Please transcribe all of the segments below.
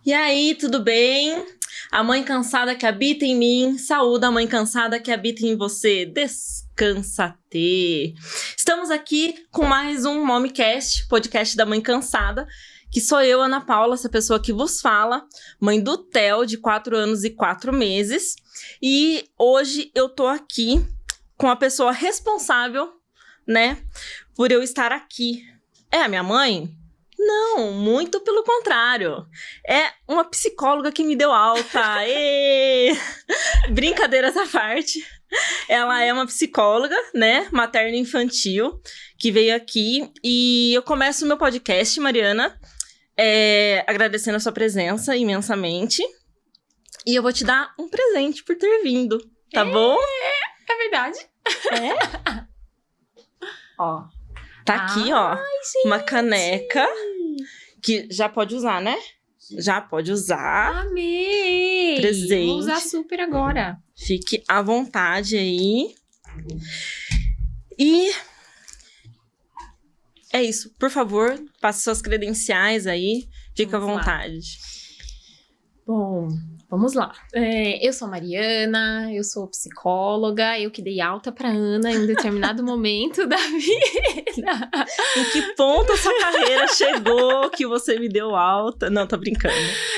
E aí, tudo bem? A mãe cansada que habita em mim, saúda a mãe cansada que habita em você. Descansa Tê. Estamos aqui com mais um Momcast, podcast da mãe cansada, que sou eu, Ana Paula, essa pessoa que vos fala, mãe do Theo, de 4 anos e 4 meses. E hoje eu tô aqui com a pessoa responsável, né, por eu estar aqui. É a minha mãe? Não, muito pelo contrário. É uma psicóloga que me deu alta. Ê! Brincadeiras à parte. Ela é uma psicóloga, né, materno-infantil, que veio aqui. E eu começo o meu podcast, Mariana, agradecendo a sua presença imensamente. E eu vou te dar um presente por ter vindo, tá bom? É verdade. É? Ó. Tá aqui, ó, gente. uma caneca que já pode usar, né? Já pode usar. Amei! Presente. Vou usar super agora. Fique à vontade aí. E é isso. Por favor, passe suas credenciais aí. Fique à vontade. Bom, vamos lá. Eu sou a Mariana, eu sou psicóloga, eu que dei alta pra Ana em um determinado momento da vida. Em que ponto a sua carreira chegou que você me deu alta? Não, tô brincando.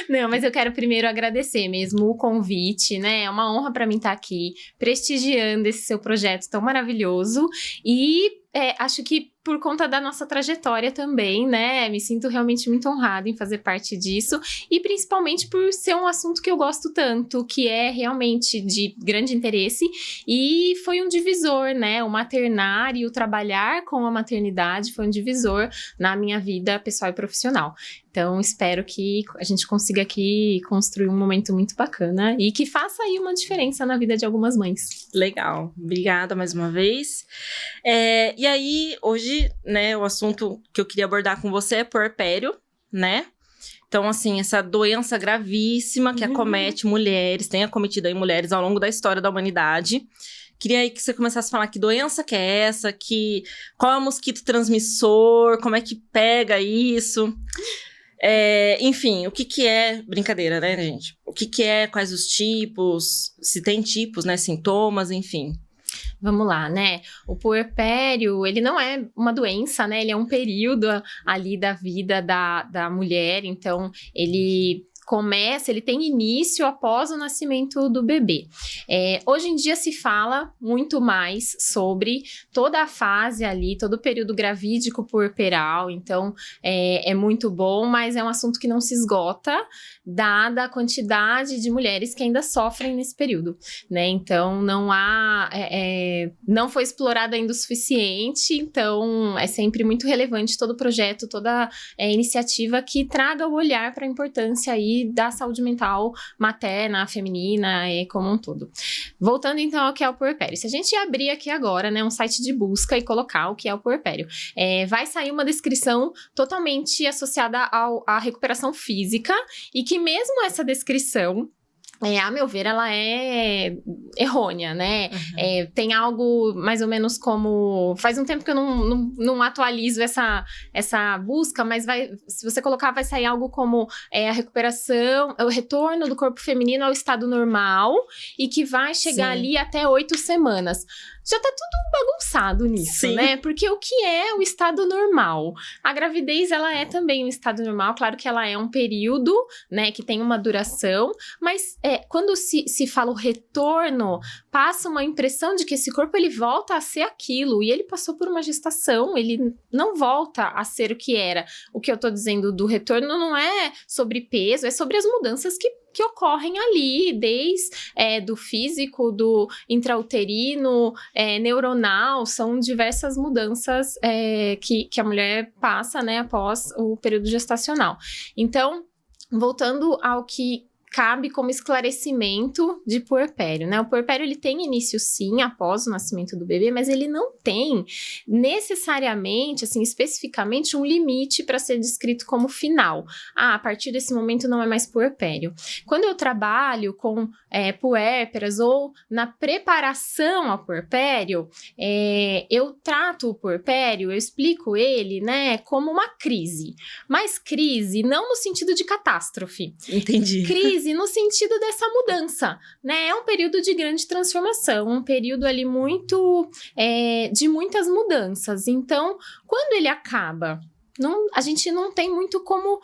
Não, mas eu quero primeiro agradecer mesmo o convite, né? É uma honra pra mim estar aqui, prestigiando esse seu projeto tão maravilhoso. E acho que por conta da nossa trajetória também, né? Me sinto realmente muito honrada em fazer parte disso. E principalmente por ser um assunto que eu gosto tanto, que é realmente de grande interesse. E foi um divisor, né? O maternar e o trabalhar com a maternidade foi um divisor na minha vida pessoal e profissional. Então, espero que a gente consiga aqui construir um momento muito bacana e que faça aí uma diferença na vida de algumas mães. Legal. Obrigada mais uma vez. E aí, hoje, né, o assunto que eu queria abordar com você é puerpério, né? Então, assim, essa doença gravíssima que acomete mulheres, tem acometido aí mulheres ao longo da história da humanidade. Queria aí que você começasse a falar que doença que é essa, qual é o mosquito transmissor, como é que pega isso... enfim, o que é brincadeira, né, gente? O que é, quais os tipos, se tem tipos, né, sintomas, enfim. Vamos lá, né? O puerpério, ele não é uma doença, né? Ele é um período ali da vida da mulher, então ele tem início após o nascimento do bebê. Hoje em dia se fala muito mais sobre toda a fase ali, todo o período gravídico puerperal, então é muito bom, mas é um assunto que não se esgota, dada a quantidade de mulheres que ainda sofrem nesse período, né? Então não foi explorado ainda o suficiente, então é sempre muito relevante todo projeto, toda iniciativa que traga o olhar para a importância aí da saúde mental materna, feminina e como um todo. Voltando então ao que é o puerpério. Se a gente abrir aqui agora, né, um site de busca e colocar o que é o puerpério, vai sair uma descrição totalmente associada à recuperação física e que mesmo essa descrição, a meu ver, ela é errônea, né? Uhum. Tem algo mais ou menos como... Faz um tempo que eu não atualizo essa busca, mas se você colocar, vai sair algo como a recuperação, o retorno do corpo feminino ao estado normal e que vai chegar ali até 8 semanas. Já tá tudo bagunçado nisso, né? Porque o que é o estado normal? A gravidez, ela é também um estado normal. Claro que ela é um período, né? Que tem uma duração. Mas quando se fala o retorno, passa uma impressão de que esse corpo, ele volta a ser aquilo. E ele passou por uma gestação. Ele não volta a ser o que era. O que eu tô dizendo do retorno não é sobre peso, é sobre as mudanças que ocorrem ali, desde do físico, do intrauterino, neuronal, são diversas mudanças que a mulher passa, né, após o período gestacional. Então, voltando ao que cabe como esclarecimento de puerpério, né? O puerpério, ele tem início, sim, após o nascimento do bebê, mas ele não tem necessariamente, assim, especificamente, um limite para ser descrito como final. A partir desse momento não é mais puerpério. Quando eu trabalho com puérperas ou na preparação ao puerpério, eu trato o puerpério, eu explico ele, né, como uma crise. Mas crise não no sentido de catástrofe. Entendi. Crise no sentido dessa mudança, né? É um período de grande transformação, um período ali muito de muitas mudanças. Então, quando ele acaba, a gente não tem muito como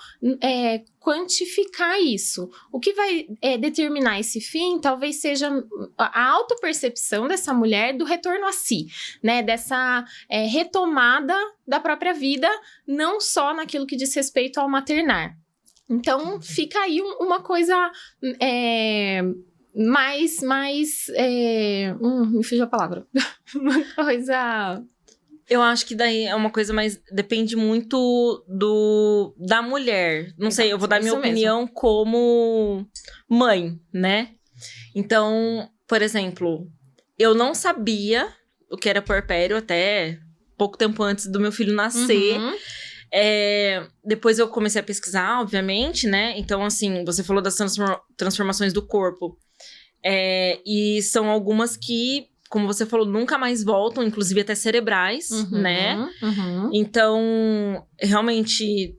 quantificar isso. O que vai determinar esse fim talvez seja a autopercepção dessa mulher do retorno a si, né? Dessa retomada da própria vida, não só naquilo que diz respeito ao maternar. Então, fica aí uma coisa mais me fugiu a palavra. Uma coisa... Eu acho que daí é uma coisa mais... Depende muito da mulher. Não sei, eu vou dar minha opinião como mãe, né? Então, por exemplo, eu não sabia o que era puerpério até pouco tempo antes do meu filho nascer. Uhum. Depois eu comecei a pesquisar, obviamente, né? Então, assim, você falou das transformações do corpo. E são algumas que, como você falou, nunca mais voltam, inclusive até cerebrais, né? Uhum. Então, realmente,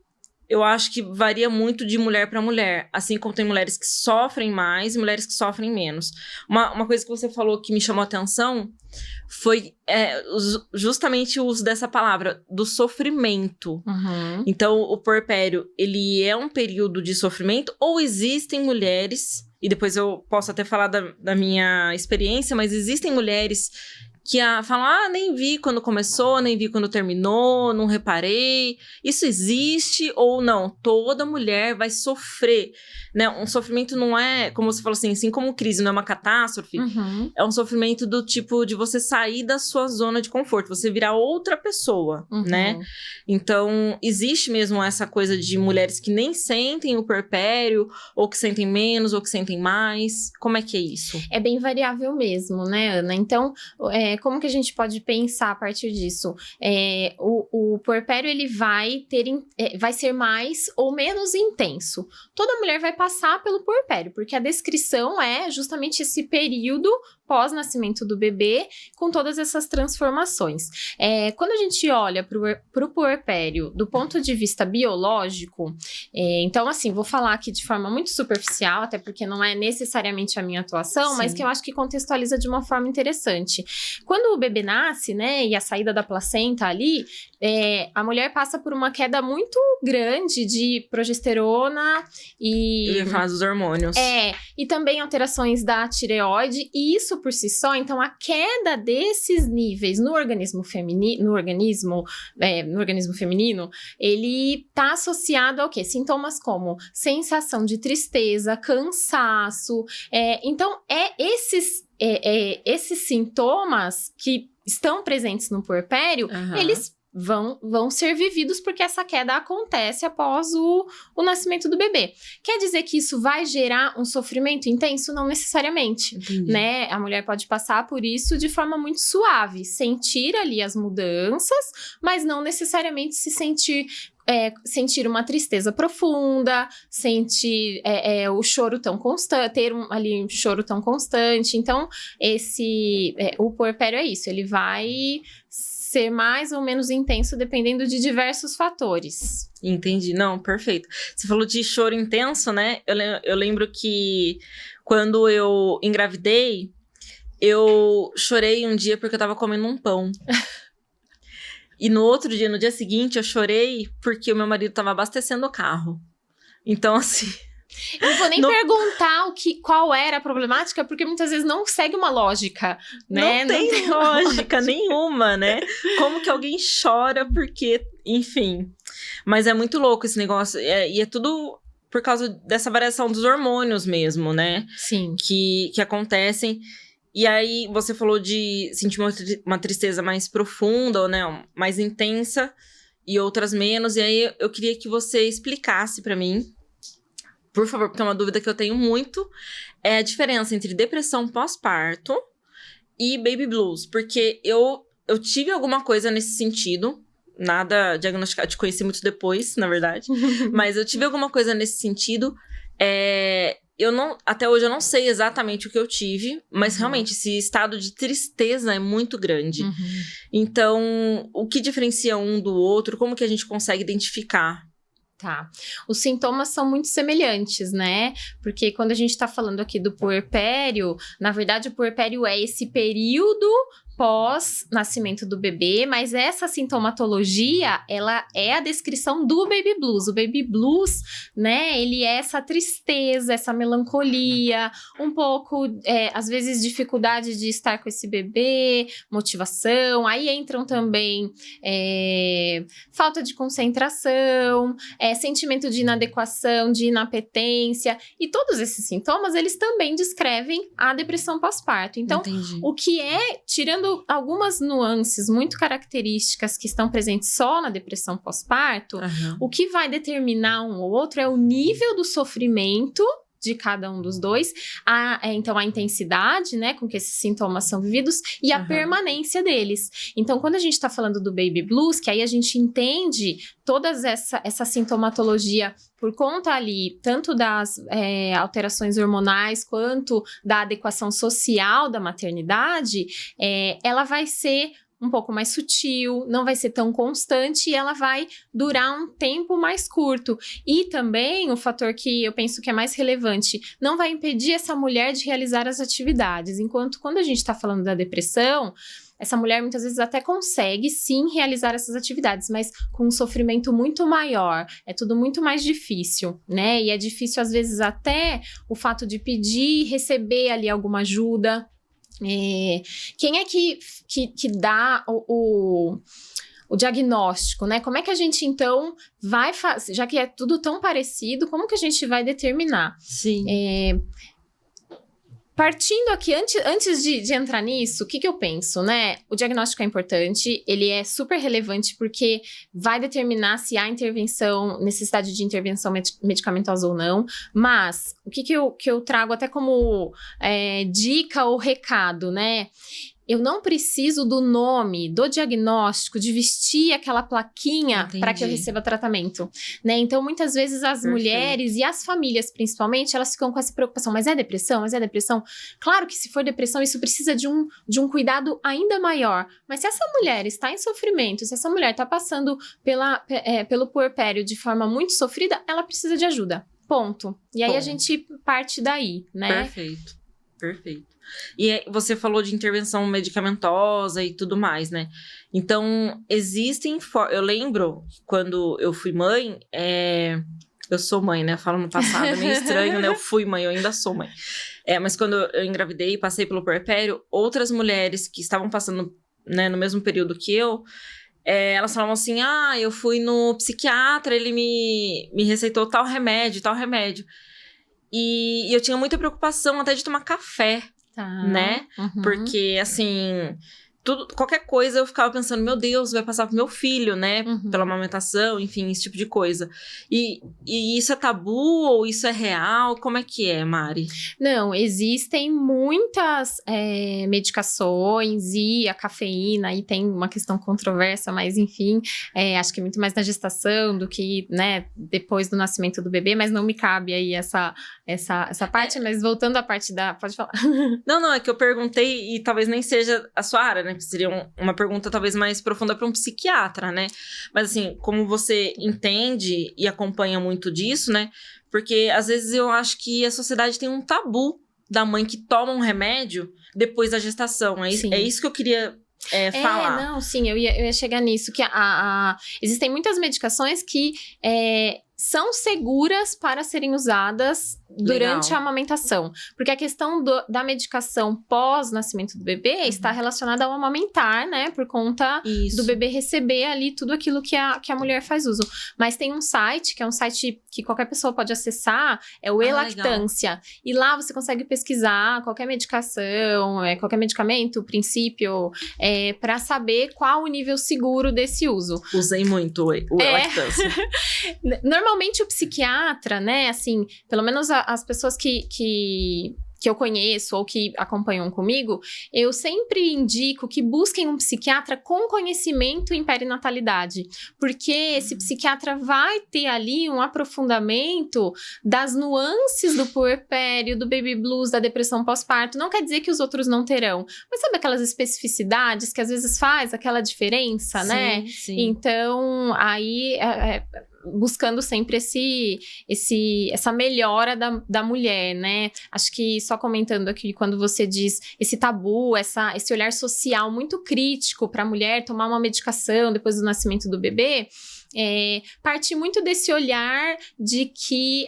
eu acho que varia muito de mulher para mulher. Assim como tem mulheres que sofrem mais e mulheres que sofrem menos. Uma coisa que você falou que me chamou a atenção foi justamente o uso dessa palavra, do sofrimento. Uhum. Então, o puerpério, ele é um período de sofrimento? Ou existem mulheres... E depois eu posso até falar da minha experiência, mas existem mulheres que falam, nem vi quando começou, nem vi quando terminou, não reparei. Isso existe ou não? Toda mulher vai sofrer, né? Um sofrimento não é, como você falou assim como crise, não é uma catástrofe. Uhum. É um sofrimento do tipo de você sair da sua zona de conforto, você virar outra pessoa, né? Então, existe mesmo essa coisa de mulheres que nem sentem o puerpério, ou que sentem menos, ou que sentem mais. Como é que é isso? É bem variável mesmo, né, Ana? Então, como que a gente pode pensar a partir disso? O puerpério, ele vai ser mais ou menos intenso. Toda mulher vai passar pelo puerpério, porque a descrição é justamente esse período pós-nascimento do bebê, com todas essas transformações. Quando a gente olha para o puerpério do ponto de vista biológico, então, assim, vou falar aqui de forma muito superficial, até porque não é necessariamente a minha atuação, Sim. mas que eu acho que contextualiza de uma forma interessante. Quando o bebê nasce, né, e a saída da placenta ali, a mulher passa por uma queda muito grande de progesterona e... Eu ia falar dos hormônios. E também alterações da tireoide, e isso por si só, então a queda desses níveis no organismo feminino, ele tá associado ao quê? Sintomas como sensação de tristeza, cansaço, então esses sintomas que estão presentes no puerpério, eles vão ser vividos porque essa queda acontece após o nascimento do bebê. Quer dizer que isso vai gerar um sofrimento intenso? Não necessariamente, né? A mulher pode passar por isso de forma muito suave, sentir ali as mudanças, mas não necessariamente se sentir uma tristeza profunda, sentir o choro tão constante, ter ali um choro tão constante. Então, o puerpério é isso, ele vai ser mais ou menos intenso dependendo de diversos fatores. Entendi. Não, perfeito. Você falou de choro intenso, né? Eu lembro que quando eu engravidei, eu chorei um dia porque eu tava comendo um pão. E no dia seguinte, eu chorei porque o meu marido tava abastecendo o carro. Então, assim... Eu não vou nem perguntar qual era a problemática, porque muitas vezes não segue uma lógica, né? Não tem lógica nenhuma, né? Como que alguém chora porque... Enfim. Mas é muito louco esse negócio. E é tudo por causa dessa variação dos hormônios mesmo, né? Sim. Que acontecem. E aí, você falou de sentir uma tristeza mais profunda, ou né? Mais intensa. E outras menos. E aí, eu queria que você explicasse pra mim... por favor, porque é uma dúvida que eu tenho muito, é a diferença entre depressão pós-parto e baby blues. Porque eu tive alguma coisa nesse sentido, nada diagnosticado, te conheci muito depois, na verdade, mas eu tive alguma coisa nesse sentido. Até hoje eu não sei exatamente o que eu tive, mas realmente esse estado de tristeza é muito grande. Então, o que diferencia um do outro? Como que a gente consegue identificar? Tá. Os sintomas são muito semelhantes, né? Porque quando a gente tá falando aqui do puerpério, na verdade o puerpério é esse período pós-nascimento do bebê, mas essa sintomatologia, ela é a descrição do baby blues. O baby blues, né, ele é essa tristeza, essa melancolia, um pouco, às vezes, dificuldade de estar com esse bebê, motivação, aí entram também falta de concentração, sentimento de inadequação, de inapetência, e todos esses sintomas, eles também descrevem a depressão pós-parto. Então, Entendi. o que tirando algumas nuances muito características que estão presentes só na depressão pós-parto, o que vai determinar um ou outro é o nível do sofrimento de cada um dos dois, então a intensidade, né, com que esses sintomas são vividos e a permanência deles. Então, quando a gente tá falando do baby blues, que aí a gente entende toda essa sintomatologia por conta ali, tanto das alterações hormonais, quanto da adequação social da maternidade, ela vai ser um pouco mais sutil, não vai ser tão constante e ela vai durar um tempo mais curto. E também o fator que eu penso que é mais relevante, não vai impedir essa mulher de realizar as atividades. Enquanto quando a gente está falando da depressão, essa mulher muitas vezes até consegue sim realizar essas atividades, mas com um sofrimento muito maior, é tudo muito mais difícil, né? E é difícil às vezes até o fato de pedir e receber ali alguma ajuda. Quem é que dá o diagnóstico, né? Como é que a gente, então, vai fazer, já que é tudo tão parecido, como que a gente vai determinar? Sim. Partindo aqui, antes de entrar nisso, o que eu penso, né? O diagnóstico é importante, ele é super relevante porque vai determinar se há necessidade de intervenção medicamentosa ou não, mas o que eu trago até como dica ou recado, né? Eu não preciso do nome, do diagnóstico, de vestir aquela plaquinha para que eu receba tratamento, né? Então, muitas vezes as mulheres e as famílias, principalmente, elas ficam com essa preocupação. Mas é depressão? Mas é depressão? Claro que se for depressão, isso precisa de um cuidado ainda maior. Mas se essa mulher está em sofrimento, se essa mulher está passando pelo puerpério de forma muito sofrida, ela precisa de ajuda. Ponto. E aí a gente parte daí, né? Perfeito. E você falou de intervenção medicamentosa e tudo mais, né? Então, existem... Eu lembro, quando eu fui mãe... Eu sou mãe, né? Eu falo no passado, é meio estranho, né? Eu fui mãe, eu ainda sou mãe. Mas quando eu engravidei e passei pelo puerpério, outras mulheres que estavam passando, né, no mesmo período que eu... elas falavam assim, eu fui no psiquiatra, ele me receitou tal remédio. E eu tinha muita preocupação até de tomar café, né? Porque, assim, qualquer coisa eu ficava pensando, meu Deus, vai passar pro meu filho, né? Pela amamentação, enfim, esse tipo de coisa. E isso é tabu ou isso é real? Como é que é, Mari? Não, existem muitas medicações e a cafeína, aí tem uma questão controversa, mas enfim, acho que é muito mais na gestação do que, né, depois do nascimento do bebê, mas não me cabe aí essa parte, mas voltando à parte da... Pode falar. Não, é que eu perguntei e talvez nem seja a sua área, né? Seria uma pergunta talvez mais profunda para um psiquiatra, né? Mas assim, como você entende e acompanha muito disso, né? Porque às vezes eu acho que a sociedade tem um tabu da mãe que toma um remédio depois da gestação. É isso que eu queria falar. Não, sim, eu ia chegar nisso, que existem muitas medicações que são seguras para serem usadas durante Legal. a amamentação. Porque a questão da medicação pós-nascimento do bebê está relacionada ao amamentar, né? Por conta Isso. do bebê receber ali tudo aquilo que a mulher faz uso. Mas tem um site, que é um site que qualquer pessoa pode acessar, é o Elactância. E lá você consegue pesquisar qualquer medicação, qualquer medicamento, princípio, para saber qual o nível seguro desse uso. Usei muito o lactância. Normalmente o psiquiatra, né, assim, pelo menos as pessoas que eu conheço ou que acompanham comigo, eu sempre indico que busquem um psiquiatra com conhecimento em perinatalidade, porque esse psiquiatra vai ter ali um aprofundamento das nuances do puerpério, do baby blues, da depressão pós-parto. Não quer dizer que os outros não terão, mas sabe aquelas especificidades que às vezes faz aquela diferença, né? Sim. Então, aí buscando sempre essa melhora da mulher, né? Acho que só comentando aqui, quando você diz esse tabu, esse olhar social muito crítico para a mulher tomar uma medicação depois do nascimento do bebê, parte muito desse olhar de que,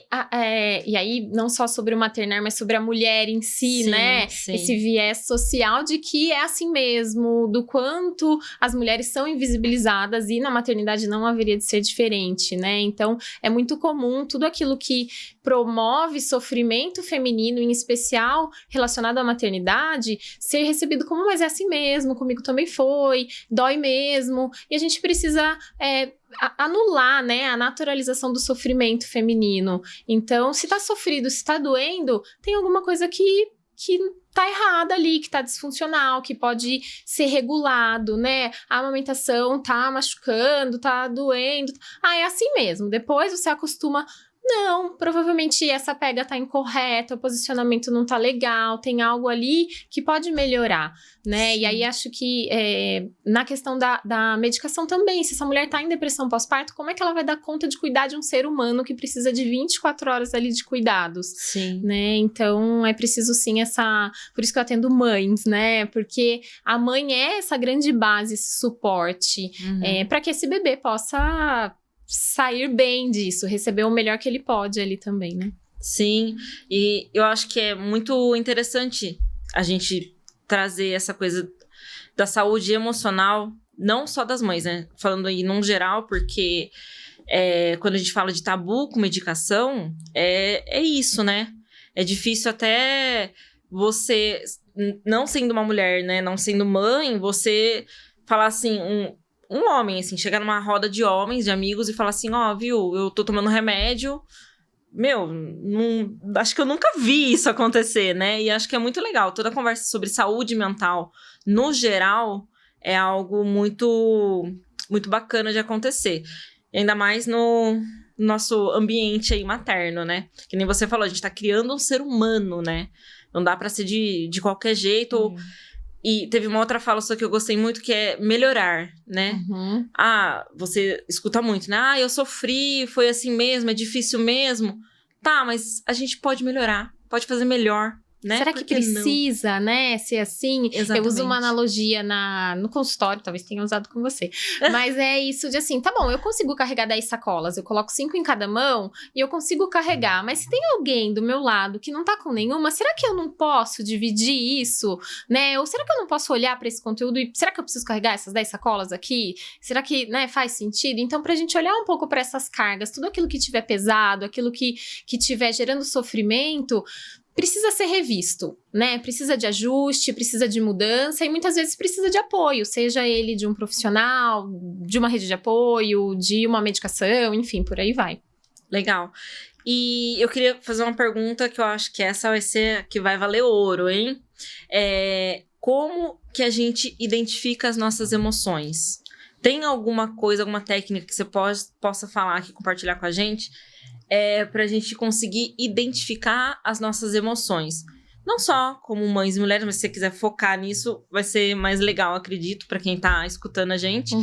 e aí não só sobre o maternar, mas sobre a mulher em si, Sim, né? sim. Esse viés social de que é assim mesmo, do quanto as mulheres são invisibilizadas e na maternidade não haveria de ser diferente, né? Então, é muito comum tudo aquilo que promove sofrimento feminino, em especial relacionado à maternidade, ser recebido como, mas é assim mesmo, comigo também foi, dói mesmo, e a gente precisa anular, né, a naturalização do sofrimento feminino. Então, se tá sofrido, se tá doendo, tem alguma coisa que tá errada ali, que tá disfuncional, que pode ser regulado, né? A amamentação tá machucando, tá doendo. É assim mesmo. Depois você acostuma. Não, provavelmente essa pega tá incorreta, o posicionamento não tá legal, tem algo ali que pode melhorar, né? Sim. E aí acho que na questão da medicação também, se essa mulher tá em depressão pós-parto, como é que ela vai dar conta de cuidar de um ser humano que precisa de 24 horas ali de cuidados? Sim. Né? Então é preciso sim por isso que eu atendo mães, né? Porque a mãe é essa grande base, esse suporte, para que esse bebê possa sair bem disso, receber o melhor que ele pode ali também, né? Sim, e eu acho que é muito interessante a gente trazer essa coisa da saúde emocional, não só das mães, né? Falando aí num geral, porque quando a gente fala de tabu com medicação, é isso, né? É difícil até você, não sendo uma mulher, né? Não sendo mãe, você falar assim, um homem, assim, chegar numa roda de homens, de amigos, e falar assim, viu, eu tô tomando remédio. Meu, acho que eu nunca vi isso acontecer, né? E acho que é muito legal. Toda a conversa sobre saúde mental, no geral, é algo muito, muito bacana de acontecer. E ainda mais no nosso ambiente aí materno, né? Que nem você falou, a gente tá criando um ser humano, né? Não dá pra ser de qualquer jeito. E teve uma outra fala só que eu gostei muito, que é melhorar, né? Você escuta muito, né? Eu sofri, foi assim mesmo, é difícil mesmo. Tá, mas a gente pode melhorar, pode fazer melhor, né? Será que precisa, né, ser assim? Exatamente. Eu uso uma analogia no consultório, talvez tenha usado com você. Mas é isso de assim, tá bom, eu consigo carregar 10 sacolas, eu coloco 5 em cada mão e eu consigo carregar. Mas se tem alguém do meu lado que não tá com nenhuma, será que eu não posso dividir isso, né? Ou será que eu não posso olhar para esse conteúdo e será que eu preciso carregar essas 10 sacolas aqui? Será que, né, faz sentido? Então, pra gente olhar um pouco para essas cargas, tudo aquilo que tiver pesado, aquilo que tiver gerando sofrimento, precisa ser revisto, né? Precisa de ajuste, precisa de mudança e muitas vezes precisa de apoio, seja ele de um profissional, de uma rede de apoio, de uma medicação, enfim, por aí vai. Legal. E eu queria fazer uma pergunta que eu acho que essa vai ser a que vai valer ouro, hein? Como que a gente identifica as nossas emoções? Tem alguma coisa, alguma técnica que você possa falar aqui, compartilhar com a gente? Pra gente conseguir identificar as nossas emoções. Não só como mães e mulheres, mas se você quiser focar nisso, vai ser mais legal, acredito, pra quem tá escutando a gente.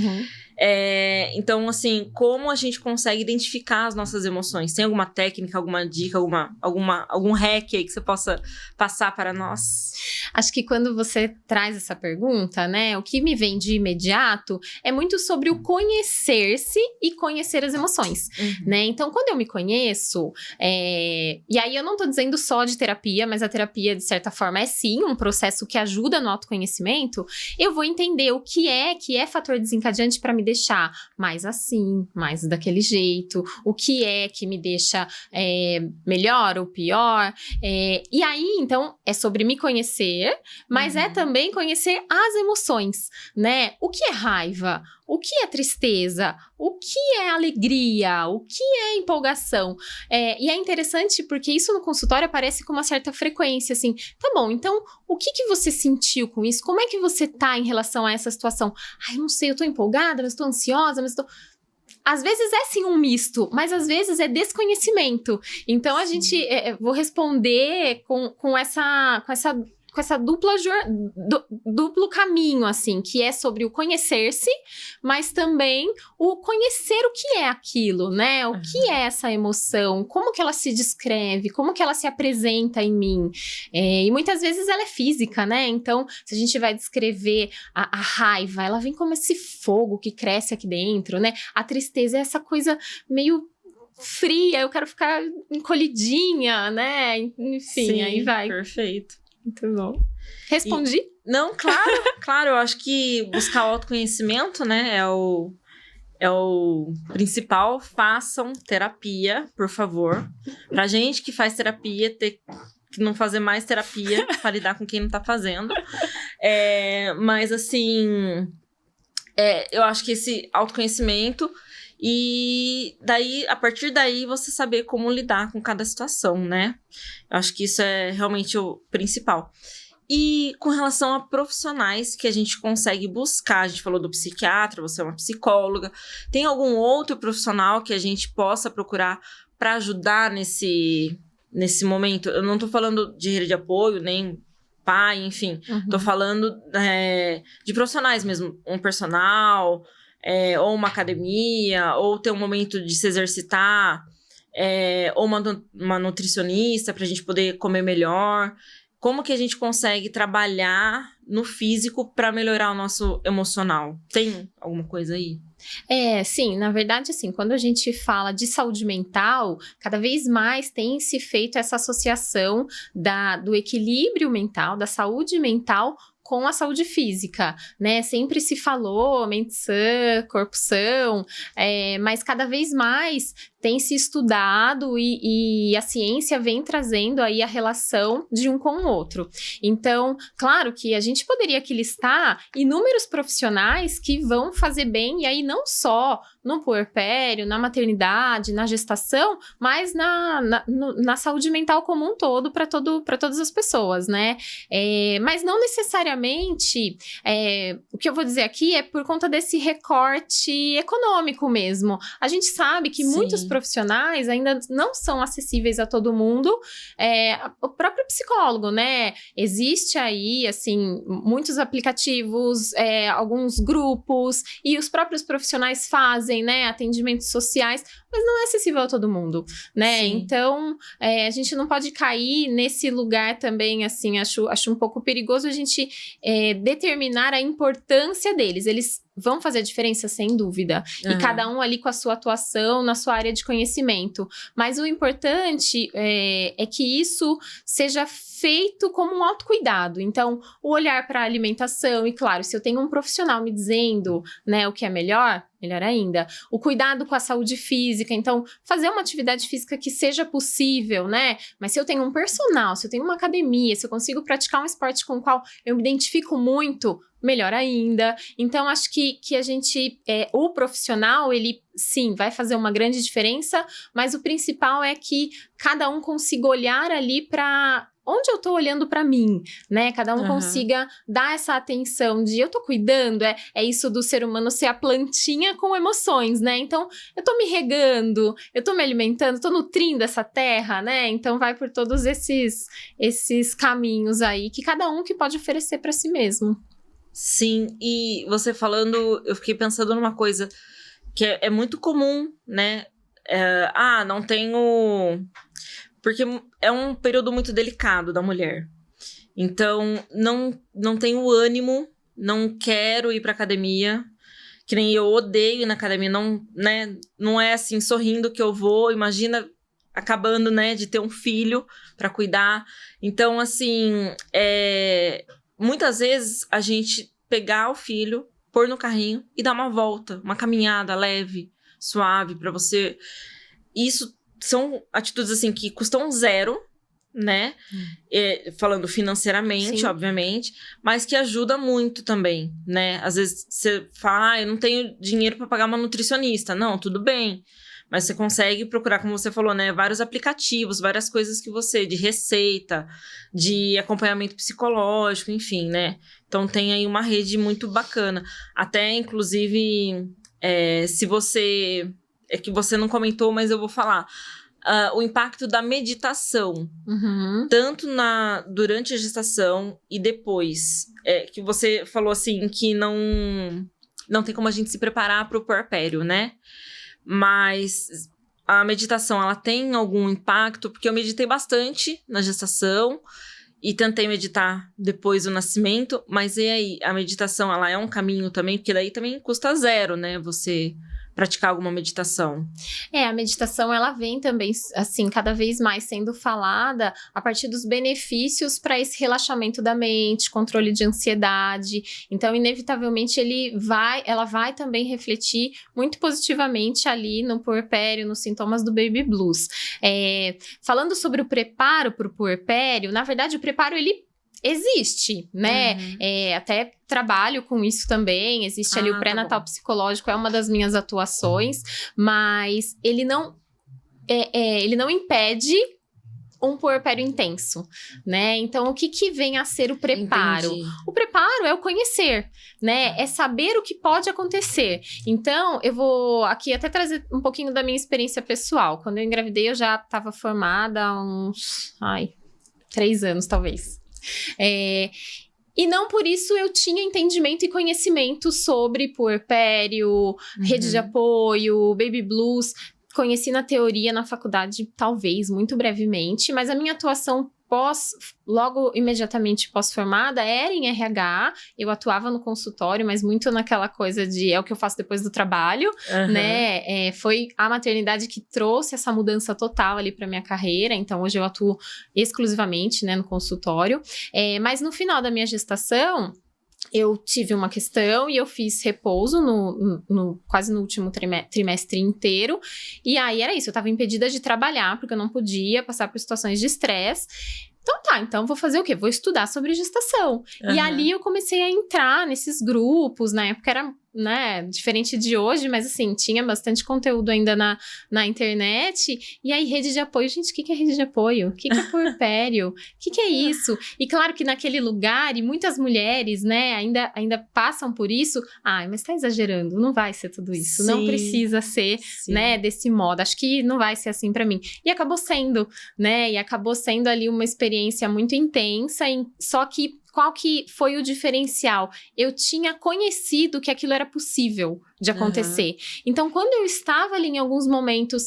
Então, assim, como a gente consegue identificar as nossas emoções? Tem alguma técnica, alguma dica, algum hack aí que você possa passar para nós? Acho que quando você traz essa pergunta, né, o que me vem de imediato é muito sobre o conhecer-se e conhecer as emoções, né? Então, quando eu me conheço, e aí eu não tô dizendo só de terapia, mas a terapia, de certa forma, é sim um processo que ajuda no autoconhecimento, eu vou entender o que é fator desencadeante para me deixar mais assim, mais daquele jeito, o que é que me deixa melhor ou pior, e aí, então, é sobre me conhecer, mas é também conhecer as emoções, né? O que é raiva? O que é tristeza? O que é alegria? O que é empolgação? E é interessante porque isso no consultório aparece com uma certa frequência, assim, tá bom, então o que você sentiu com isso? Como é que você tá em relação a essa situação? Ai, não sei, eu tô empolgada, mas tô ansiosa, mas tô... Às vezes é sim um misto, mas às vezes é desconhecimento. Então a gente, vou responder com essa duplo caminho, assim, que é sobre o conhecer-se, mas também o conhecer o que é aquilo, né? O que é essa emoção, como que ela se descreve, como que ela se apresenta em mim. E muitas vezes ela é física, né? Então, se a gente vai descrever a raiva, ela vem como esse fogo que cresce aqui dentro, né? A tristeza é essa coisa meio fria, eu quero ficar encolhidinha, né? Enfim, Sim, aí vai. Perfeito. Muito bom. Respondi? Não, claro, eu acho que buscar o autoconhecimento, né, é o principal. Façam terapia, por favor. Pra gente que faz terapia, ter que não fazer mais terapia pra lidar com quem não tá fazendo. Mas, assim, eu acho que esse autoconhecimento e daí, a partir daí, você saber como lidar com cada situação, né? Eu acho que isso é realmente o principal. E com relação a profissionais que a gente consegue buscar, a gente falou do psiquiatra, você é uma psicóloga, tem algum outro profissional que a gente possa procurar para ajudar nesse momento? Eu não tô falando de rede de apoio, nem pai, enfim. Tô falando de profissionais mesmo, um personal... ou uma academia, ou ter um momento de se exercitar, ou uma nutricionista para a gente poder comer melhor. Como que a gente consegue trabalhar no físico para melhorar o nosso emocional? Tem alguma coisa aí? Sim, na verdade, assim, quando a gente fala de saúde mental, cada vez mais tem se feito essa associação do equilíbrio mental, da saúde mental com a saúde física, né? Sempre se falou mente sã, corpo são, mas cada vez mais tem se estudado e a ciência vem trazendo aí a relação de um com o outro. Então, claro que a gente poderia aqui listar inúmeros profissionais que vão fazer bem, e aí não só no puerpério, na maternidade, na gestação, mas na saúde mental como um todo, para todas as pessoas, né? Mas não necessariamente, o que eu vou dizer aqui é por conta desse recorte econômico mesmo. A gente sabe que muitos profissionais ainda não são acessíveis a todo mundo. O próprio psicólogo, né? Existe aí, assim, muitos aplicativos, alguns grupos, e os próprios profissionais fazem, né, atendimentos sociais, mas não é acessível a todo mundo, né? Sim. Então, a gente não pode cair nesse lugar também, assim, acho um pouco perigoso a gente determinar a importância deles. Eles vão fazer a diferença, sem dúvida. E cada um ali com a sua atuação, na sua área de conhecimento. Mas o importante é que isso seja feito como um autocuidado. Então, o olhar para a alimentação, e claro, se eu tenho um profissional me dizendo, né, o que é melhor ainda. O cuidado com a saúde física, então, fazer uma atividade física que seja possível, né? Mas se eu tenho um personal, se eu tenho uma academia, se eu consigo praticar um esporte com o qual eu me identifico muito, melhor ainda. Então, acho que a gente, o profissional, ele sim, vai fazer uma grande diferença, mas o principal é que cada um consiga olhar ali para onde eu tô olhando para mim, né? Cada um consiga dar essa atenção de eu tô cuidando, é isso do ser humano ser a plantinha com emoções, né? Então, eu tô me regando, eu tô me alimentando, tô nutrindo essa terra, né? Então, vai por todos esses caminhos aí, que cada um que pode oferecer para si mesmo. Sim, e você falando, eu fiquei pensando numa coisa que é muito comum, né? Não tenho... Porque é um período muito delicado da mulher. Então, não tenho ânimo, não quero ir pra academia, que nem eu odeio ir na academia, não, né? Não é assim, sorrindo que eu vou, imagina acabando, né, de ter um filho pra cuidar. Então, assim, muitas vezes a gente pegar o filho, pôr no carrinho e dar uma volta, uma caminhada leve, suave, pra você... Isso são atitudes, assim, que custam zero, né? Falando financeiramente, Sim. obviamente, mas que ajuda muito também, né? Às vezes você fala, eu não tenho dinheiro para pagar uma nutricionista. Não, tudo bem. Mas você consegue procurar, como você falou, né? Vários aplicativos, várias coisas que de receita, de acompanhamento psicológico, enfim, né? Então tem aí uma rede muito bacana. Até, inclusive, se você... É que você não comentou, mas eu vou falar. O impacto da meditação, tanto durante a gestação e depois. Que você falou assim, que não tem como a gente se preparar para o puerpério, né? Mas a meditação, ela tem algum impacto? Porque eu meditei bastante na gestação e tentei meditar depois do nascimento, mas e aí? A meditação, ela é um caminho também? Porque daí também custa zero, né? Você praticar alguma meditação. A meditação, ela vem também, assim, cada vez mais sendo falada a partir dos benefícios para esse relaxamento da mente, controle de ansiedade. Então, inevitavelmente, ela vai também refletir muito positivamente ali no puerpério, nos sintomas do baby blues. Falando sobre o preparo para o puerpério, na verdade, o preparo, ele existe, né? Até trabalho com isso também. Existe ali o pré-natal psicológico, é uma das minhas atuações, mas ele não impede um puerpério intenso, né? Então, o que vem a ser o preparo? Entendi. O preparo é o conhecer, né? É saber o que pode acontecer. Então, eu vou aqui até trazer um pouquinho da minha experiência pessoal. Quando eu engravidei, eu já estava formada há uns 3 anos, talvez. E não por isso eu tinha entendimento e conhecimento sobre puerpério, rede de apoio, baby blues. Conheci na teoria, na faculdade, talvez, muito brevemente, mas a minha atuação logo imediatamente pós-formada era em RH. Eu atuava no consultório, mas muito naquela coisa de o que eu faço depois do trabalho, né? Foi a maternidade que trouxe essa mudança total ali para minha carreira. Então, hoje eu atuo exclusivamente, né, no consultório. Mas no final da minha gestação, eu tive uma questão e eu fiz repouso quase no último trimestre inteiro. E aí era isso, eu estava impedida de trabalhar, porque eu não podia passar por situações de estresse. Então vou fazer o quê? Vou estudar sobre gestação. E ali eu comecei a entrar nesses grupos, na época era, né, diferente de hoje, mas assim, tinha bastante conteúdo ainda na internet. E aí, rede de apoio, gente, o que é rede de apoio? O que é puerpério? O que é isso? E claro que naquele lugar, e muitas mulheres, né, ainda passam por isso. Mas tá exagerando, não vai ser tudo isso. Sim. Não precisa ser, né, desse modo. Acho que não vai ser assim pra mim. E acabou sendo, né, e acabou sendo ali uma experiência muito intensa, só que qual que foi o diferencial? Eu tinha conhecido que aquilo era possível de acontecer. Então, quando eu estava ali em alguns momentos,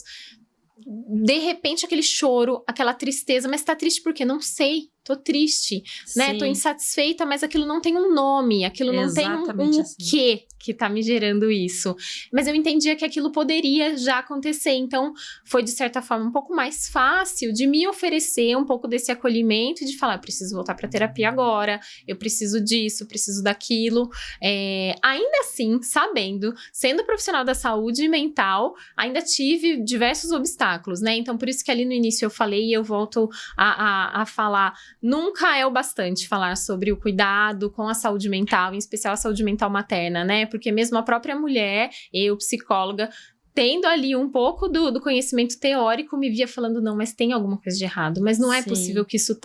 de repente aquele choro, aquela tristeza, mas tá triste porque não sei, tô triste, né? Tô insatisfeita, mas aquilo não tem um nome, aquilo não tem um assim. Quê que tá me gerando isso. Mas eu entendia que aquilo poderia já acontecer, então foi de certa forma um pouco mais fácil de me oferecer um pouco desse acolhimento e de falar, eu preciso voltar pra terapia agora, eu preciso disso, preciso daquilo. Ainda assim, sendo profissional da saúde mental, ainda tive diversos obstáculos, né? Então por isso que ali no início eu falei e eu volto a falar, nunca é o bastante falar sobre o cuidado com a saúde mental, em especial a saúde mental materna, né? Porque mesmo a própria mulher, eu, psicóloga, tendo ali um pouco do conhecimento teórico, me via falando, não, mas tem alguma coisa de errado, mas não é possível que isso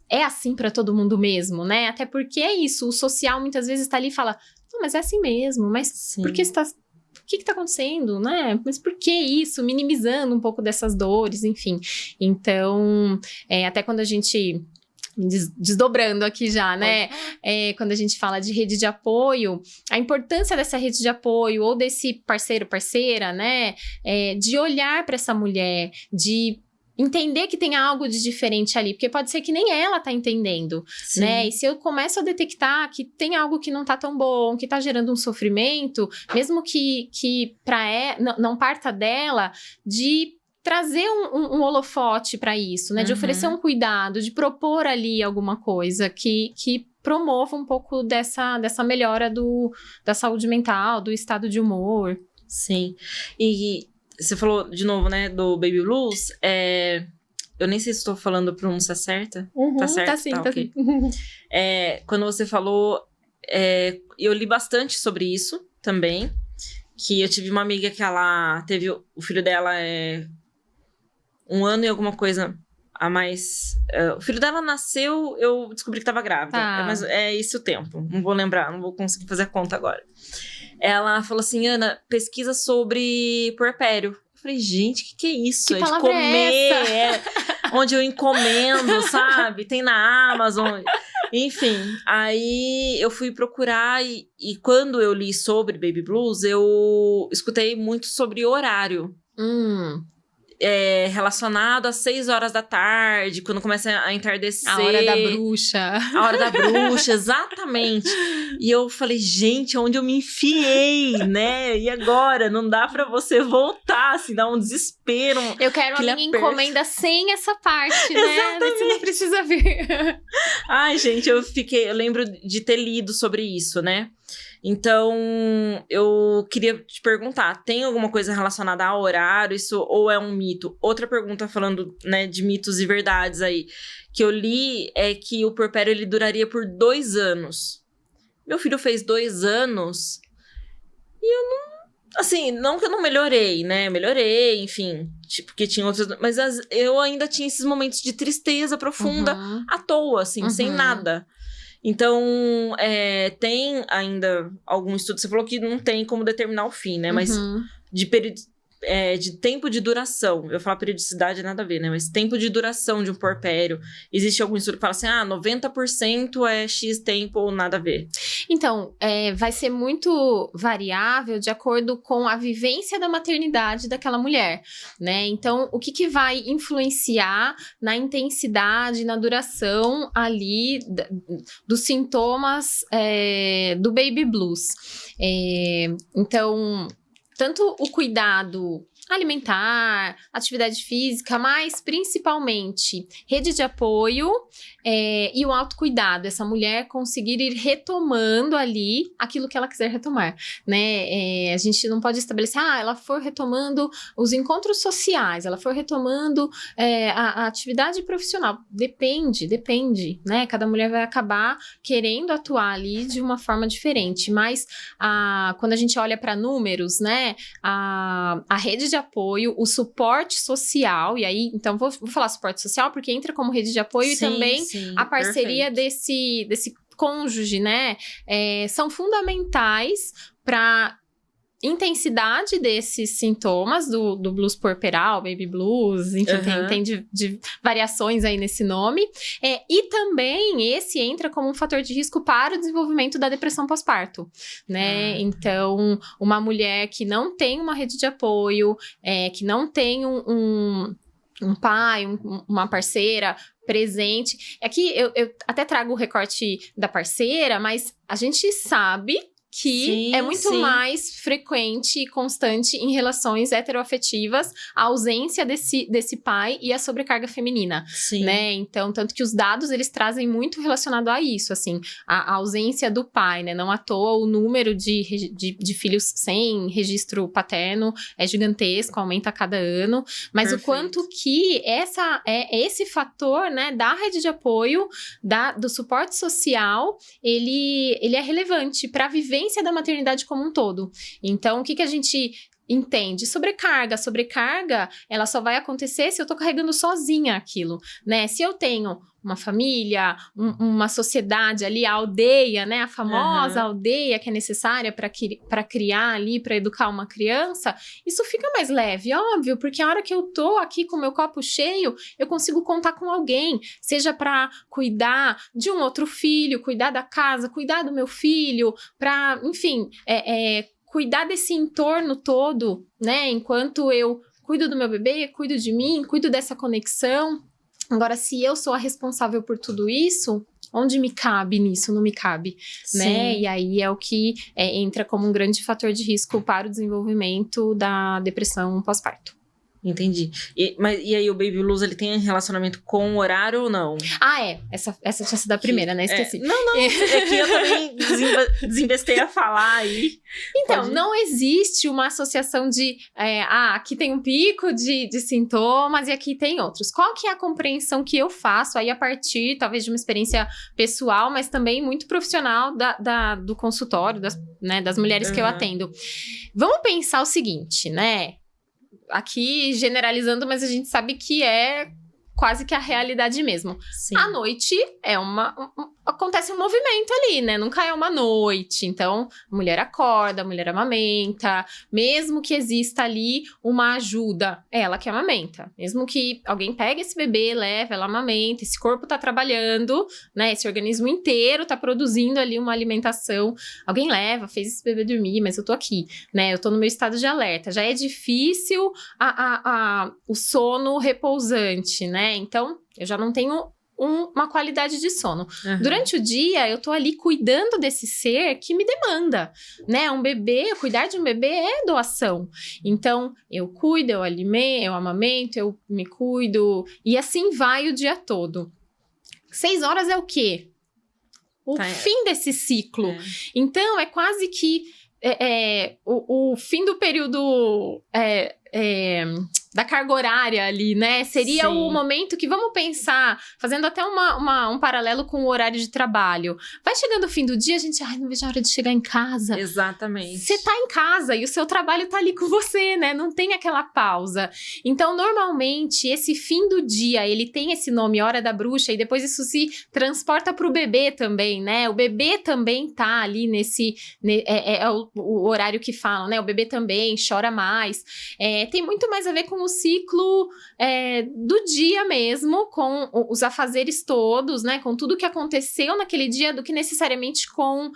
é assim pra todo mundo mesmo, né? Até porque é isso, o social muitas vezes tá ali e fala, não, mas é assim mesmo, mas por que você tá... O que tá acontecendo, né? Mas por que isso? Minimizando um pouco dessas dores, enfim. Então, até quando a gente desdobrando aqui já, né? Quando a gente fala de rede de apoio, a importância dessa rede de apoio ou desse parceiro, parceira, né? De olhar para essa mulher, de entender que tem algo de diferente ali, porque pode ser que nem ela tá entendendo, Sim. né? E se eu começo a detectar que tem algo que não tá tão bom, que tá gerando um sofrimento, mesmo que não parta dela, de trazer um holofote para isso, né? De oferecer um cuidado, de propor ali alguma coisa que promova um pouco dessa melhora da saúde mental, do estado de humor. Sim. E você falou de novo, né, do Baby Blues. Eu nem sei se estou falando a pronúncia certa. Tá certo? Tá sim, tá ok. sim. Quando você falou, eu li bastante sobre isso também. Que eu tive uma amiga que ela teve... O filho dela 1 ano e alguma coisa a mais. O filho dela nasceu, eu descobri que estava grávida. Tá. Mas é esse o tempo. Não vou lembrar, não vou conseguir fazer a conta agora. Ela falou assim, Ana, pesquisa sobre puerpério. Eu falei, gente, que é isso? Que de palavra comer, é essa? onde eu encomendo, sabe? Tem na Amazon. Enfim, aí eu fui procurar e quando eu li sobre Baby Blues, eu escutei muito sobre horário. Relacionado às 6 horas da tarde, quando começa a entardecer. A hora da bruxa. A hora da bruxa, exatamente. E eu falei, gente, onde eu me enfiei, né? E agora? Não dá pra você voltar, assim, dá um desespero. Eu quero a minha encomenda sem essa parte, né? Exatamente. Você não precisa vir. Ai, gente, eu lembro de ter lido sobre isso, né? Então, eu queria te perguntar, tem alguma coisa relacionada ao horário, isso ou é um mito? Outra pergunta falando, né, de mitos e verdades aí, que eu li é que o puerpério, ele duraria por 2 anos. Meu filho fez 2 anos e eu não... Assim, não que eu não melhorei, né? Melhorei, enfim, porque tinha outras... Mas eu ainda tinha esses momentos de tristeza profunda à toa, assim, sem nada. Então, tem ainda algum estudo, você falou que não tem como determinar o fim, né? Mas de tempo de duração, eu falo periodicidade, nada a ver, né? Mas tempo de duração de um puerpério, existe algum estudo que fala assim, 90% é X tempo ou nada a ver? Então, vai ser muito variável de acordo com a vivência da maternidade daquela mulher, né? Então, o que vai influenciar na intensidade, na duração ali dos sintomas do Baby Blues? Então, tanto o cuidado alimentar, atividade física, mas principalmente rede de apoio e o autocuidado. Essa mulher conseguir ir retomando ali aquilo que ela quiser retomar, né? A gente não pode estabelecer, ela for retomando os encontros sociais, ela for retomando a atividade profissional. Depende, né? Cada mulher vai acabar querendo atuar ali de uma forma diferente, mas quando a gente olha para números, né? A rede de apoio, o suporte social, e aí, então, vou falar suporte social, porque entra como rede de apoio e também a parceria desse cônjuge, né? São fundamentais para intensidade desses sintomas do blues puerperal, baby blues, enfim, tem de variações aí nesse nome. E também esse entra como um fator de risco para o desenvolvimento da depressão pós-parto, né? Então, uma mulher que não tem uma rede de apoio, que não tem um pai, uma parceira presente. Aqui eu até trago o recorte da parceira, mas a gente sabe que é muito mais frequente e constante em relações heteroafetivas a ausência desse pai e a sobrecarga feminina, né? Então, tanto que os dados, eles trazem muito relacionado a isso, assim, a ausência do pai, né? Não à toa o número de filhos sem registro paterno é gigantesco, aumenta a cada ano, mas o quanto que esse fator, né, da rede de apoio, do suporte social, ele é relevante para a vivência da maternidade como um todo. Então, o que a gente entende? Sobrecarga, ela só vai acontecer se eu tô carregando sozinha aquilo, né? Se eu tenho uma família, uma sociedade ali, a aldeia, né? A famosa aldeia que é necessária para criar ali, para educar uma criança, isso fica mais leve, óbvio, porque a hora que eu tô aqui com o meu copo cheio, eu consigo contar com alguém, seja para cuidar de um outro filho, cuidar da casa, cuidar do meu filho, para, enfim, cuidar desse entorno todo, né? Enquanto eu cuido do meu bebê, cuido de mim, cuido dessa conexão. Agora, se eu sou a responsável por tudo isso, onde me cabe nisso? Não me cabe, né? E aí é o que entra como um grande fator de risco para o desenvolvimento da depressão pós-parto. Entendi. E aí o Baby Blues, ele tem relacionamento com o horário ou não? Essa tinha sido a primeira, né? Esqueci. Não. É que eu também desinvestei a falar aí. Então, não existe uma associação de... aqui tem um pico de sintomas e aqui tem outros. Qual que é a compreensão que eu faço aí a partir, talvez, de uma experiência pessoal, mas também muito profissional do consultório, das mulheres que eu atendo? Vamos pensar o seguinte, né? Aqui generalizando, mas a gente sabe que é quase que a realidade mesmo. Sim. À noite acontece um movimento ali, né? Nunca é uma noite. Então, a mulher acorda, a mulher amamenta. Mesmo que exista ali uma ajuda, é ela que amamenta. Mesmo que alguém pegue esse bebê, leve, ela amamenta. Esse corpo tá trabalhando, né? Esse organismo inteiro tá produzindo ali uma alimentação. Alguém leva, fez esse bebê dormir, mas eu tô aqui, né? Eu tô no meu estado de alerta. Já é difícil o sono repousante, né? Então, eu já não tenho uma qualidade de sono. Durante o dia, eu tô ali cuidando desse ser que me demanda, né? Cuidar de um bebê é doação. Então, eu cuido, eu alimento, eu amamento, eu me cuido. E assim vai o dia todo. 6 horas é o quê? O fim desse ciclo. Então, é quase que o fim do período... da carga horária ali, né? Seria o momento que, vamos pensar, fazendo até um paralelo com o horário de trabalho. Vai chegando o fim do dia, a gente, não vejo a hora de chegar em casa. Exatamente. Você tá em casa e o seu trabalho tá ali com você, né? Não tem aquela pausa. Então, normalmente, esse fim do dia, ele tem esse nome, Hora da Bruxa, e depois isso se transporta pro bebê também, né? O bebê também tá ali o horário que falam, né? O bebê também chora mais. Tem muito mais a ver com o ciclo do dia mesmo, com os afazeres todos, né? Com tudo que aconteceu naquele dia, do que necessariamente com...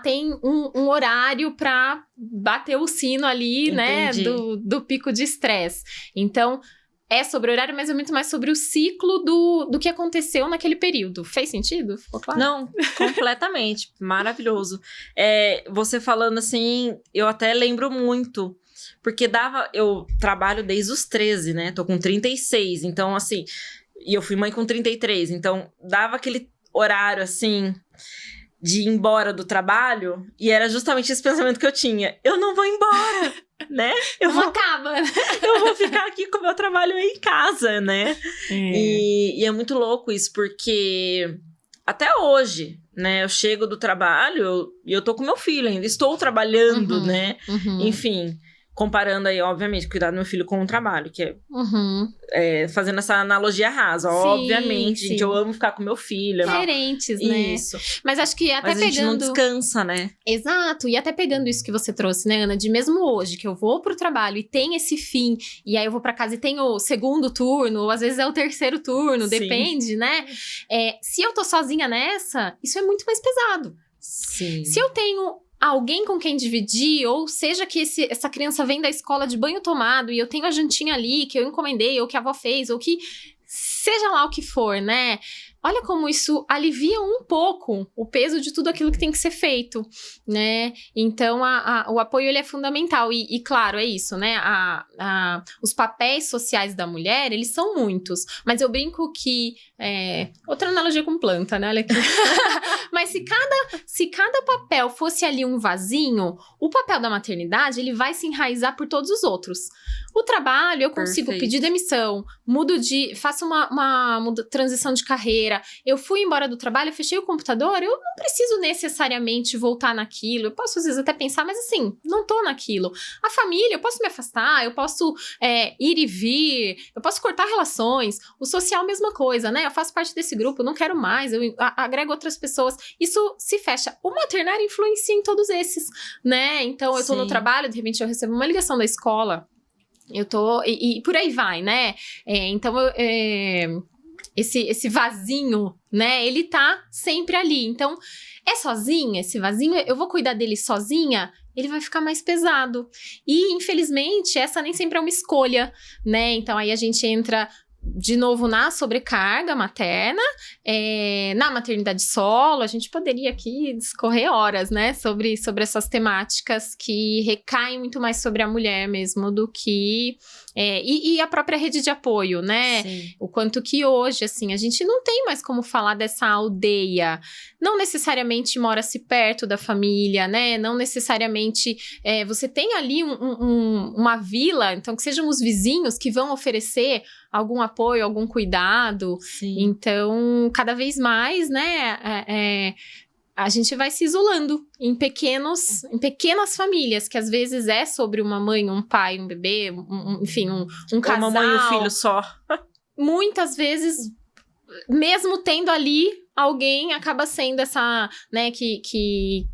tem um horário para bater o sino ali, né? Do pico de estresse. Então... é sobre o horário, mas é muito mais sobre o ciclo do que aconteceu naquele período. Fez sentido? Ficou claro? Não, completamente. Maravilhoso. Você falando assim, eu até lembro muito. Porque eu trabalho desde os 13, né? Tô com 36, então assim... E eu fui mãe com 33, então dava aquele horário, assim... de ir embora do trabalho, e era justamente esse pensamento que eu tinha. Eu não vou embora, né? Acaba. Eu vou ficar aqui com o meu trabalho aí em casa, né? E é muito louco isso, porque até hoje, né? Eu chego do trabalho e eu tô com meu filho ainda. Estou trabalhando, né? Enfim... comparando aí, obviamente, cuidar do meu filho com o trabalho, que fazendo essa analogia rasa. Sim, obviamente, gente, eu amo ficar com meu filho. Diferentes, né? Isso. Mas acho que até pegando... a gente não descansa, né? Exato. E até pegando isso que você trouxe, né, Ana? De mesmo hoje, que eu vou pro trabalho e tem esse fim, e aí eu vou pra casa e tem o segundo turno, ou às vezes é o terceiro turno, depende, né? Se eu tô sozinha nessa, isso é muito mais pesado. Sim. Se eu tenho... alguém com quem dividir, ou seja que essa criança vem da escola de banho tomado e eu tenho a jantinha ali que eu encomendei, ou que a avó fez, ou que seja lá o que for, né? Olha como isso alivia um pouco o peso de tudo aquilo que tem que ser feito, né? Então, o apoio, ele é fundamental. E claro, é isso, né? Os papéis sociais da mulher, eles são muitos. Mas eu brinco que... outra analogia com planta, né? Olha aqui. Mas se cada papel fosse ali um vasinho, o papel da maternidade, ele vai se enraizar por todos os outros. O trabalho, eu consigo pedir demissão, faço uma transição de carreira, segunda-feira, eu fui embora do trabalho, fechei o computador, eu não preciso necessariamente voltar naquilo. Eu posso, às vezes, até pensar, mas assim, não tô naquilo. A família, eu posso me afastar, eu posso ir e vir, eu posso cortar relações. O social, mesma coisa, né? Eu faço parte desse grupo, eu não quero mais, eu agrego outras pessoas. Isso se fecha. O maternário influencia em todos esses, né? Então, eu tô no trabalho, de repente eu recebo uma ligação da escola, eu tô... E por aí vai, né? Então, esse vazinho, né? Ele tá sempre ali. Então, sozinha, esse vazinho, eu vou cuidar dele sozinha, ele vai ficar mais pesado. E, infelizmente, essa nem sempre é uma escolha, né? Então, aí a gente entra de novo na sobrecarga materna, na maternidade solo. A gente poderia aqui discorrer horas, né, sobre essas temáticas que recaem muito mais sobre a mulher mesmo do que... E a própria rede de apoio, né? Sim. O quanto que hoje, assim, a gente não tem mais como falar dessa aldeia. Não necessariamente mora-se perto da família, né? Não necessariamente você tem ali uma vila, então que sejam os vizinhos que vão oferecer algum apoio, algum cuidado. Sim. Então, cada vez mais, né, a gente vai se isolando em pequenas famílias, que às vezes é sobre uma mãe, um pai, um bebê, enfim, um casal. Uma mãe e um filho só. Muitas vezes, mesmo tendo ali alguém, acaba sendo essa, né, que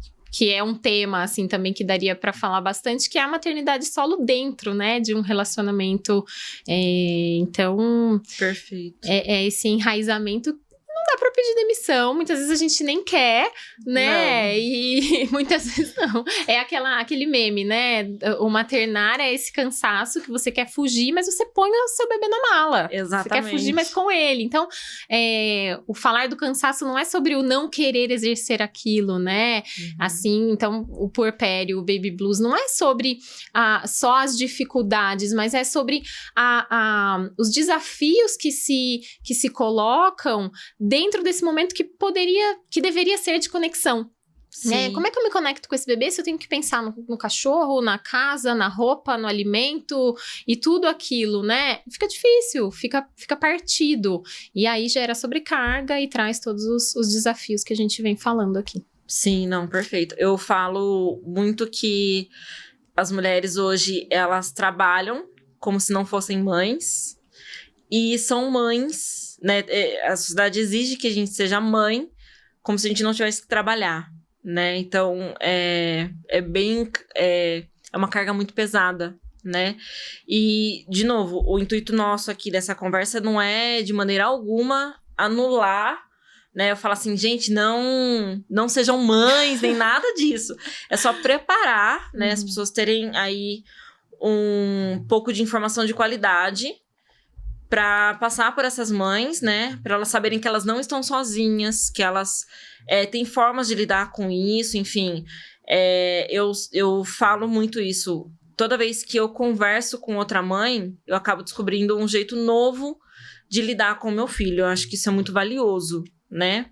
é um tema, assim, também que daria para falar bastante, que é a maternidade solo dentro, né, de um relacionamento. Então, perfeito. Esse enraizamento. Não dá pra pedir demissão, muitas vezes a gente nem quer, né? Não. E muitas vezes não. É aquele meme, né? O maternar é esse cansaço que você quer fugir, mas você põe o seu bebê na mala. Exatamente. Você quer fugir, mas com ele. Então, o falar do cansaço não é sobre o não querer exercer aquilo, né? Assim, então, o puerpério, o baby blues, não é sobre só as dificuldades, mas é sobre os desafios que se colocam dentro desse momento que deveria ser de conexão. Né? Como é que eu me conecto com esse bebê se eu tenho que pensar no cachorro, na casa, na roupa, no alimento e tudo aquilo, né? Fica difícil, fica partido. E aí gera sobrecarga e traz todos os desafios que a gente vem falando aqui. Sim, não, perfeito. Eu falo muito que as mulheres hoje, elas trabalham como se não fossem mães. E são mães, né? A sociedade exige que a gente seja mãe, como se a gente não tivesse que trabalhar, né? Então, é uma carga muito pesada, né? E, de novo, o intuito nosso aqui dessa conversa não é, de maneira alguma, anular, né? Eu falo assim, gente, não sejam mães, nem nada disso. É só preparar, né? As pessoas terem aí um pouco de informação de qualidade para passar por essas mães, né? Para elas saberem que elas não estão sozinhas, que elas têm formas de lidar com isso, enfim. Eu falo muito isso. Toda vez que eu converso com outra mãe, eu acabo descobrindo um jeito novo de lidar com o meu filho. Eu acho que isso é muito valioso, né?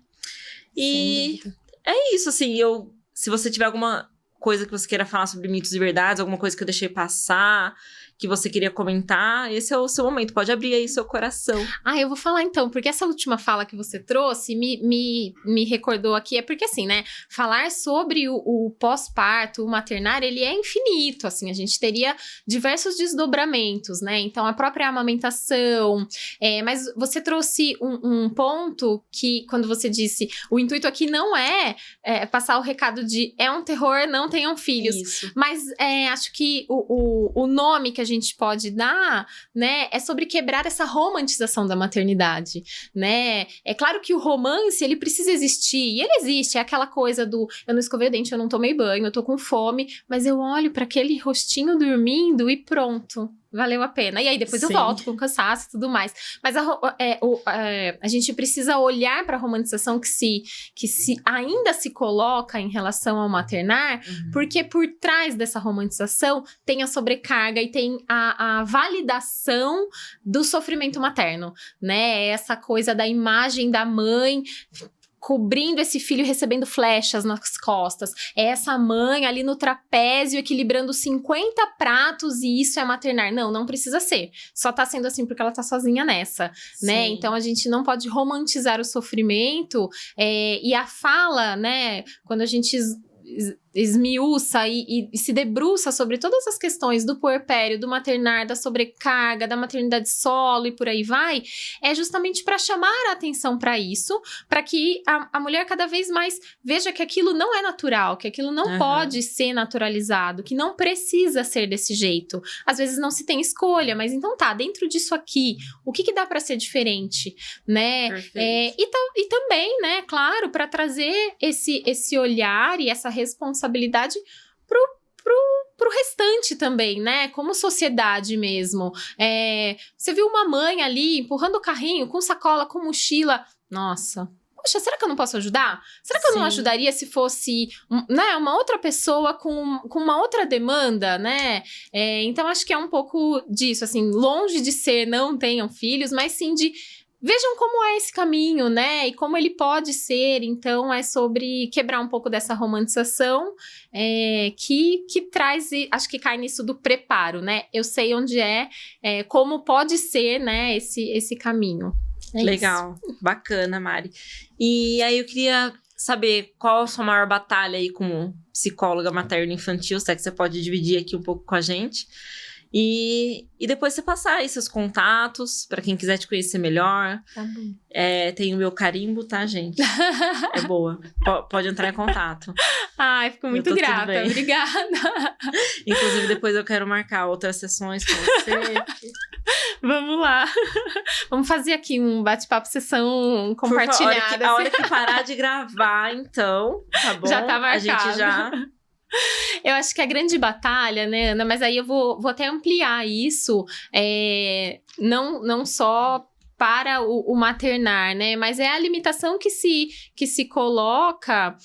E é isso, assim, se você tiver alguma coisa que você queira falar sobre mitos e verdades, alguma coisa que eu deixei passar, que você queria comentar, esse é o seu momento. Pode abrir aí seu coração. Eu vou falar então, porque essa última fala que você trouxe me recordou aqui, porque assim, né, falar sobre o pós-parto, o maternar, ele é infinito, assim, a gente teria diversos desdobramentos, né, então a própria amamentação, mas você trouxe um ponto que, quando você disse, o intuito aqui não é passar o recado de um terror, não tenham filhos. Isso. Mas acho que o nome que a gente pode dar, né, é sobre quebrar essa romantização da maternidade, né? É claro que o romance, ele precisa existir, e ele existe, é aquela coisa do eu não escovei o dente, eu não tomei banho, eu tô com fome, mas eu olho para aquele rostinho dormindo e pronto. Valeu a pena. E aí depois eu volto com cansaço e tudo mais. Mas a gente precisa olhar para a romantização que ainda se coloca em relação ao maternar, porque por trás dessa romantização tem a sobrecarga e tem a validação do sofrimento materno, né? Essa coisa da imagem da mãe cobrindo esse filho e recebendo flechas nas costas. É essa mãe ali no trapézio equilibrando 50 pratos e isso é maternar. Não precisa ser. Só tá sendo assim porque ela tá sozinha nessa, né? Então a gente não pode romantizar o sofrimento e a fala, né? Quando a gente esmiuça e se debruça sobre todas as questões do puerpério, do maternar, da sobrecarga, da maternidade solo e por aí vai, é justamente para chamar a atenção para isso, para que a mulher cada vez mais veja que aquilo não é natural, que aquilo não pode ser naturalizado, que não precisa ser desse jeito. Às vezes não se tem escolha, mas então tá, dentro disso aqui, o que dá para ser diferente, né? E também, né, claro, para trazer esse olhar e essa responsabilidade pro restante também, né? Como sociedade mesmo. Você viu uma mãe ali empurrando o carrinho com sacola, com mochila. Nossa, poxa, será que eu não posso ajudar? Será que eu não ajudaria se fosse uma outra pessoa com uma outra demanda, né? Então, acho que é um pouco disso, assim, longe de ser não tenham filhos, mas sim de vejam como é esse caminho, né? E como ele pode ser. Então, é sobre quebrar um pouco dessa romantização que traz, acho que cai nisso do preparo, né? Eu sei onde como pode ser, né, esse caminho. Legal, bacana, Mari. E aí eu queria saber qual a sua maior batalha aí como psicóloga materno-infantil, se é que você pode dividir aqui um pouco com a gente. E depois você passar aí seus contatos, pra quem quiser te conhecer melhor. Tá bom. Tem o meu carimbo, tá, gente? É boa. Pode entrar em contato. Ai, fico muito grata. Obrigada. Inclusive, depois eu quero marcar outras sessões com você. Vamos lá. Vamos fazer aqui um bate-papo, sessão compartilhada. A hora que parar de gravar, então, tá bom? Já tá marcado. A gente já... Eu acho que a grande batalha, né, Ana? Mas aí eu vou até ampliar isso, não só para o maternar, né? Mas é a limitação que se coloca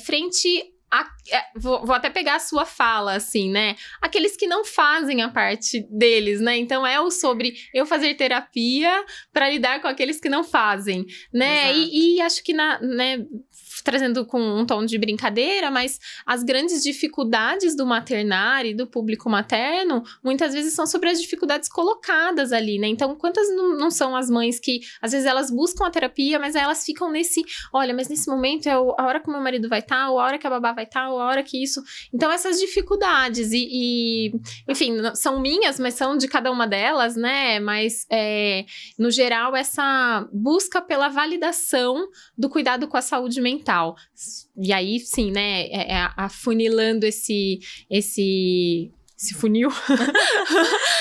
frente a... Vou até pegar a sua fala, assim, né? Aqueles que não fazem a parte deles, né? Então, é o sobre eu fazer terapia para lidar com aqueles que não fazem, né? E acho que, né, trazendo com um tom de brincadeira, mas as grandes dificuldades do maternar e do público materno, muitas vezes são sobre as dificuldades colocadas ali, né? Então, quantas não são as mães que, às vezes, elas buscam a terapia, mas elas ficam olha, mas nesse momento é a hora que o meu marido vai estar, ou a hora que a babá vai estar, ou a hora que isso... Então, essas dificuldades enfim, são minhas, mas são de cada uma delas, né? Mas, no geral, essa busca pela validação do cuidado com a saúde mental. E aí, sim, né, afunilando esse funil.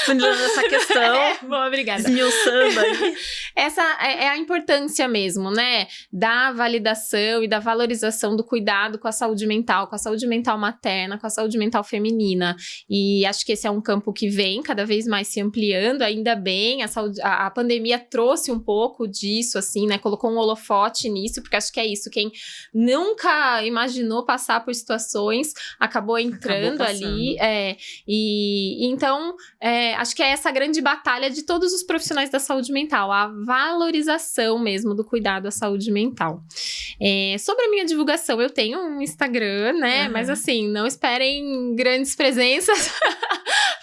Funilando essa questão. Boa, obrigada. Esmiuçando aí. Essa é a importância mesmo, né, da validação e da valorização do cuidado com a saúde mental materna, com a saúde mental feminina. E acho que esse é um campo que vem cada vez mais se ampliando, ainda bem, a pandemia trouxe um pouco disso, assim, né, colocou um holofote nisso, porque acho que é isso, quem nunca imaginou passar por situações, acabou entrando ali, e então, acho que é essa grande batalha de todos os profissionais da saúde mental, a valorização mesmo do cuidado à saúde mental. Sobre a minha divulgação, eu tenho um Instagram, né? Mas assim, não esperem grandes presenças,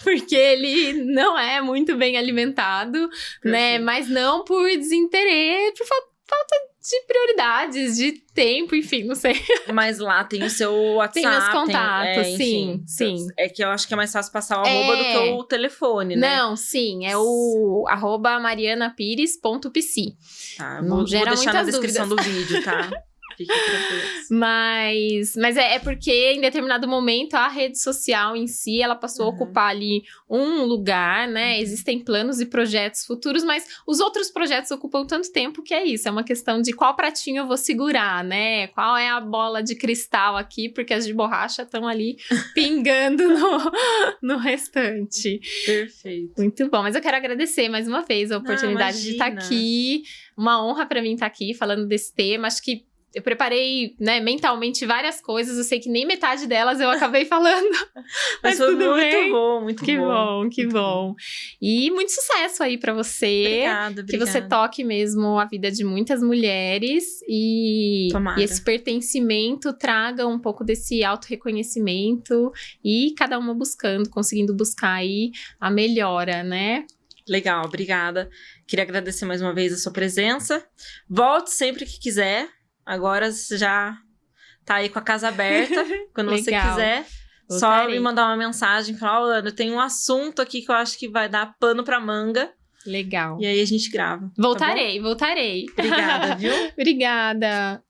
porque ele não é muito bem alimentado, né? Mas não por desinteresse, por falta de prioridades, de tempo, enfim, não sei. Mas lá tem o seu WhatsApp. Tem meus contatos, enfim, sim. É que eu acho que é mais fácil passar o arroba do que o telefone, né? Não, sim, é o @marianapires.pc. Tá, vou deixar na descrição do vídeo, tá? Fiquem tranquilos. Mas é porque em determinado momento a rede social em si, ela passou a ocupar ali um lugar, né? Existem planos e projetos futuros, mas os outros projetos ocupam tanto tempo que é isso. É uma questão de qual pratinho eu vou segurar, né? Qual é a bola de cristal aqui, porque as de borracha estão ali pingando no restante. Perfeito. Muito bom, mas eu quero agradecer mais uma vez a oportunidade de estar aqui. Uma honra para mim estar aqui falando desse tema. Acho que eu preparei, né, mentalmente várias coisas. Eu sei que nem metade delas eu acabei falando. Mas foi tudo muito bem. bom, muito Que bom. bom, que bom. E muito sucesso aí pra você. Obrigada, Que você obrigada. toque mesmo a vida de muitas mulheres e Tomara. esse pertencimento traga um pouco desse autorreconhecimento e cada uma conseguindo buscar aí a melhora, né? Legal, obrigada. Queria agradecer mais uma vez a sua presença. Volte sempre que quiser. Agora você já tá aí com a casa aberta. Quando você Legal. quiser, só Voltarei. me mandar uma mensagem. Falar, ó, Ana, eu tenho um assunto aqui que eu acho que vai dar pano pra manga. Legal. E aí a gente grava. Voltarei. Tá bom? Obrigada, viu? Obrigada.